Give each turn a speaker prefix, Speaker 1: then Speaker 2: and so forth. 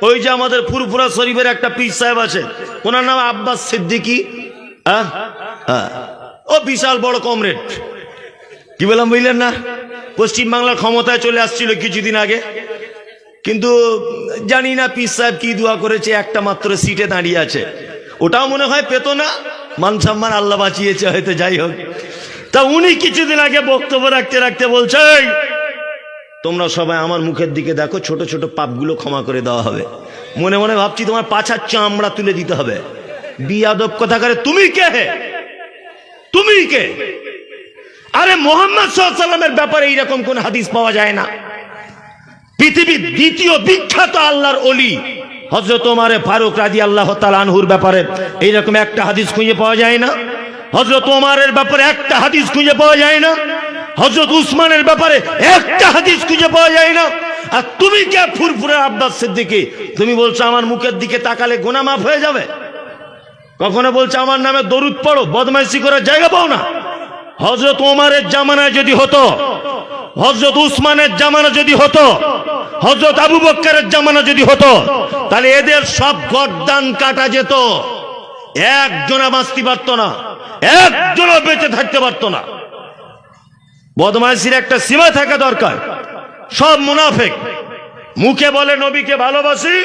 Speaker 1: ওই যে আমাদের ফুরফুরা শরীফের একটা পীর সাহেব আছে, ওনার নাম আব্বাস সিদ্দিকী। ও বিশাল বড় কমরেড, কি বললাম বুঝলেন না? পশ্চিমবাংলার ক্ষমতায় চলে আসছিল কিছুদিন আগে, কিন্তু জানি না পীর সাহেব কি দোয়া করেছে, একটা মাত্র সিটে দাঁড়িয়ে আছে। ওটাও মনে হয় পেত না, মান সম্মান আল্লাহ বাঁচিয়েছে হয়তো, যাই হোক। তা উনি কিছুদিন আগে বক্তব্য রাখতে রাখতে বলছে, তোমরা সবাই আমার মুখের দিকে দেখো, ছোট ছোট পাপগুলো ক্ষমা করে দেওয়া হবে। মনে মনে ভাবছি তোমার পাছার চামড়া তুলে দিতে হবে। বিয়াদব কথা করে, তুমি কে? তুমি কে? আরে মুহাম্মদ সাল্লাল্লাহু আলাইহি ওয়াসাল্লামের ব্যাপারে এইরকম কোন হাদিস পাওয়া যায় না। পৃথিবীর দ্বিতীয় বিখ্যাত আল্লাহর ওলি হযরত ওমর ফারুক রাদিয়াল্লাহু তাআলা আনহুর ব্যাপারে এইরকম একটা হাদিস খুঁজে পাওয়া যায় না। হযরত ওমরের ব্যাপারে একটা হাদিস খুঁজে পাওয়া যায় না। হযরত উসমানের ব্যাপারে একটা হাদিস খুঁজে পাওয়া যায় না। আর তুমি কে ফুরফুরে আব্বাস সিদ্দিকী? তুমি বলছো আমার মুখের দিকে তাকালে গুনাহ মাফ হয়ে যাবে। কখনো বলছো আমার নামে দরুদ পড়ো, বদমাইশি করার জায়গা পাও না। হযরত ওমরের জামানায় যদি হতো, হযরত উসমানের জামানা যদি হতো, হযরত আবু বকরের জামানা যদি হতো, তাহলে এদের সব গর্দান কাটা যেত, একজনা বাঁচতে পারত না, একজনও বেঁচে থাকতে পারত না। বদমাইশির একটা সীমা থাকা দরকার। সব মুনাফিক, মুখে বলে নবীকে ভালোবাসি,